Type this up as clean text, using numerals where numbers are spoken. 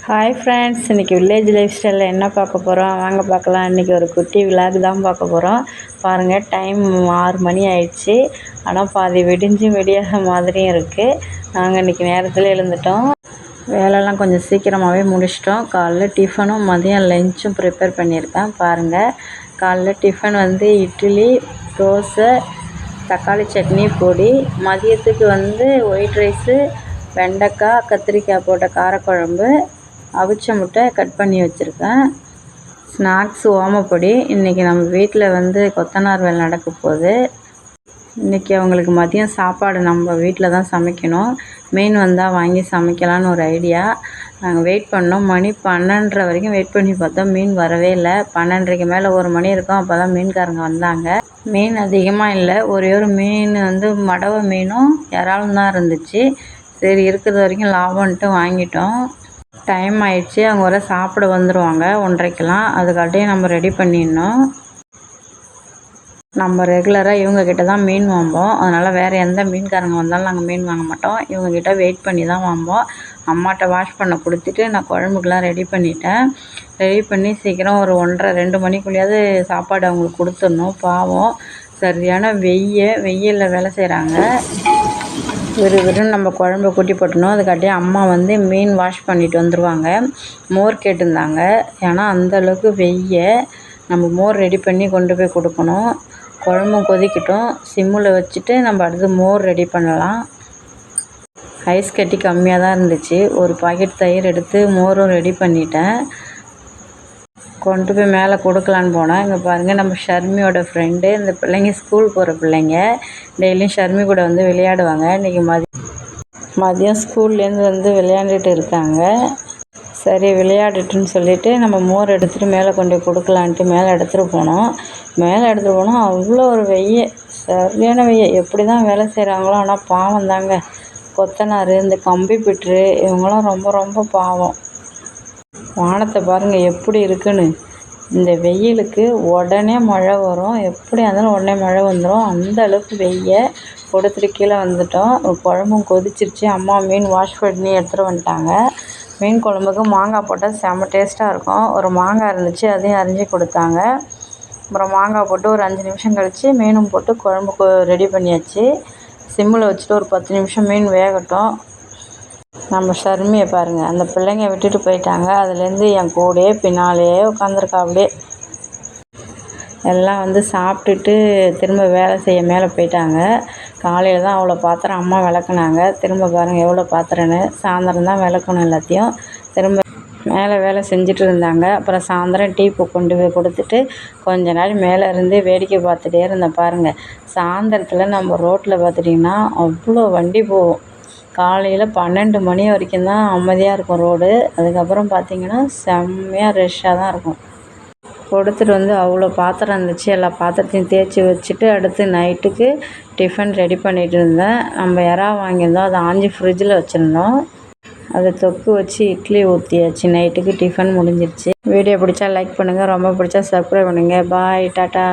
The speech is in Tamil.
ஹாய் ஃப்ரெண்ட்ஸ், இன்றைக்கி வில்லேஜ் லைஃப் ஸ்டைலில் என்ன பார்க்க போகிறோம் வாங்க பார்க்கலாம். இன்றைக்கி ஒரு குட்டி விலாக் தான் பார்க்க போகிறோம். பாருங்கள், டைம் 6 மணி ஆயிடுச்சு. ஆனால் பாதி விடியாத மாதிரியும் இருக்குது. நாங்கள் இன்றைக்கி நேரத்தில் எழுந்துட்டோம். வேலைலாம் கொஞ்சம் சீக்கிரமாகவே முடிச்சிட்டோம். காலைல டிஃபனும் மதியம் லஞ்சும் ப்ரிப்பேர் பண்ணியிருக்கேன். பாருங்கள், காலைல டிஃபன் வந்து இட்லி, தோசை, தக்காளி சட்னி, பொடி. மதியத்துக்கு வந்து ஒயிட் ரைஸு, வெண்டைக்காய், கத்திரிக்காய் போட்ட காரக்குழம்பு, அவிச்ச முட்டை கட் பண்ணி வச்சுருக்கேன். ஸ்நாக்ஸ் ஓமப்பொடி. இன்றைக்கி நம்ம வீட்டில் வந்து கொத்தனார் வேலை நடக்க போகுது. இன்றைக்கி அவங்களுக்கு மதியம் சாப்பாடு நம்ம வீட்டில் தான் சமைக்கணும். மீன் வந்தால் வாங்கி சமைக்கலான்னு ஒரு ஐடியா. நாங்கள் வெயிட் பண்ணோம். மணி 12:30 வரைக்கும் வெயிட் பண்ணி பார்த்தோம். மீன் வரவே இல்லை. 12:30க்கு மேலே 1 மணி இருக்கும். அப்போ தான் மீன்காரங்க வந்தாங்க. மீன் அதிகமாக இல்லை. ஒரே ஒரு மீன் வந்து மடவை மீனும் இறாலும் தான் இருந்துச்சு. சரி, இருக்கிறது வரைக்கும் லாபம்ன்ட்டு வாங்கிட்டோம். டைம் ஆயிடுச்சு. அவங்க வர சாப்பிட வந்துடுவாங்க 1:30க்கெலாம். அதுக்காட்டியும் நம்ம ரெடி பண்ணிடணும். நம்ம ரெகுலராக இவங்கக்கிட்ட தான் மீன் வாங்குவோம். அதனால் வேறு எந்த மீன்காரங்க வந்தாலும் நாங்கள் மீன் வாங்க மாட்டோம். இவங்கக்கிட்ட வெயிட் பண்ணி தான் வாங்குவோம். அம்மாட்ட வாஷ் பண்ண கொடுத்துட்டு நான் குழம்புக்கெலாம் ரெடி பண்ணிட்டேன். ரெடி பண்ணி சீக்கிரம் ஒரு 1:30-2 மணிக்குள்ளேயாவது சாப்பாடு அவங்களுக்கு கொடுத்துடணும். பாவம், சரியான வெயிலில் வேலை செய்கிறாங்க. விறுவிறுன்னு நம்ம குழம்பு கூட்டி போட்டணும். அதுக்காட்டி அம்மா வந்து மீன் வாஷ் பண்ணிட்டு வந்துடுவாங்க. மோர் கேட்டிருந்தாங்க. ஏன்னா அந்தளவுக்கு நம்ம மோர் ரெடி பண்ணி கொண்டு போய் கொடுக்கணும். குழம்பும் கொதிக்கட்டும். சிம்மில் வச்சுட்டு நம்ம அடுத்து மோர் ரெடி பண்ணலாம். ஐஸ் கட்டி கம்மியாக தான் இருந்துச்சு. ஒரு பாக்கெட் தயிர் எடுத்து மோரும் ரெடி பண்ணிட்டேன். கொண்டு போய் மேலே கொடுக்கலான்னு போனேன். இங்கே பாருங்கள், நம்ம ஷர்மியோட ஃப்ரெண்டு. இந்த பிள்ளைங்க ஸ்கூல் போகிற பிள்ளைங்க. டெய்லியும் ஷர்மி கூட வந்து விளையாடுவாங்க. இன்றைக்கி மதியம் ஸ்கூல்லேருந்து வந்து விளையாண்டுட்டு இருக்காங்க. சரி, விளையாடுட்டுன்னு சொல்லிவிட்டு நம்ம மோர் எடுத்துகிட்டு மேலே கொண்டு போய் கொடுக்கலான்ட்டு மேலே எடுத்துகிட்டு போனோம். அவ்வளோ ஒரு சரியான எப்படி தான் வேலை செய்கிறாங்களோ. ஆனால் பாவம் தாங்க. கொத்தனார், இந்த கம்பி பிட்ரு, இவங்களாம் ரொம்ப ரொம்ப பாவம். வானத்தை பாருங்கள் எப்படி இருக்குன்னு. இந்த வெயிலுக்கு உடனே மழை வரும். எப்படியா இருந்தாலும் உடனே மழை வந்துடும். அந்த அளவுக்கு கொடுத்துட்டு கீழே வந்துட்டோம். குழம்பும் கொதிச்சிருச்சு. அம்மா மீன் வாஷ் பண்ணி எடுத்துகிட்டு வந்துட்டாங்க. மீன் குழம்புக்கு மாங்காய் போட்டால் செம்ம டேஸ்ட்டாக இருக்கும். ஒரு மாங்காய் இருந்துச்சு, அதையும் அரிஞ்சு கொடுத்தாங்க. அப்புறம் மாங்காய் போட்டு ஒரு 5 நிமிஷம் கழித்து மீனும் போட்டு குழம்புக்கு ரெடி பண்ணியாச்சு. சிம்மில் வச்சுட்டு ஒரு 10 நிமிஷம் மீன் வேகட்டும். நம்ம ஷர்மியை பாருங்கள், அந்த பிள்ளைங்க விட்டுட்டு போயிட்டாங்க. அதுலேருந்து என் கூடயே பின்னாலேயே உட்காந்துருக்கா. அப்படியே எல்லாம் வந்து சாப்பிட்டுட்டு திரும்ப வேலை செய்ய மேலே போயிட்டாங்க. காலையில் தான் அவ்வளோ பாத்திரம் அம்மா விளக்குனாங்க. திரும்ப பாருங்கள் எவ்வளோ பாத்திரன்னு. சாயந்தரம் தான் விளக்கணும் எல்லாத்தையும். திரும்ப மேலே வேலை செஞ்சுட்டு இருந்தாங்க. அப்புறம் சாயந்தரம் டீ கொண்டு போய் கொடுத்துட்டு கொஞ்ச நேரம் மேலே இருந்து வேடிக்கை பார்த்துட்டே இருந்தேன். பாருங்கள், சாயந்தரத்தில் நம்ம ரோட்டில் பார்த்துட்டிங்கன்னா அவ்வளோ வண்டி போகும். காலையில் 12 மணி வரைக்கும் தான் அமைதியாக இருக்கும் ரோடு. அதுக்கப்புறம் பார்த்திங்கன்னா செம்மையாக ரஷ்ஷாக தான் இருக்கும். கொடுத்துட்டு வந்து அவ்வளோ பாத்திரம் இருந்துச்சு. எல்லா பாத்திரத்தையும் தேய்ச்சி வச்சுட்டு அடுத்து நைட்டுக்கு டிஃபன் ரெடி பண்ணிகிட்டு இருந்தேன். நம்ம இறா வாங்கியிருந்தோம், அதை ஆஞ்சி ஃப்ரிட்ஜில் வச்சுருந்தோம். அதை தொக்கு வச்சு இட்லி ஊற்றியாச்சு. நைட்டுக்கு டிஃபன் முடிஞ்சிருச்சு. வீடியோ பிடிச்சா லைக் பண்ணுங்கள், ரொம்ப பிடிச்சா சப்ஸ்கிரைப் பண்ணுங்கள். பாய், டாட்டா.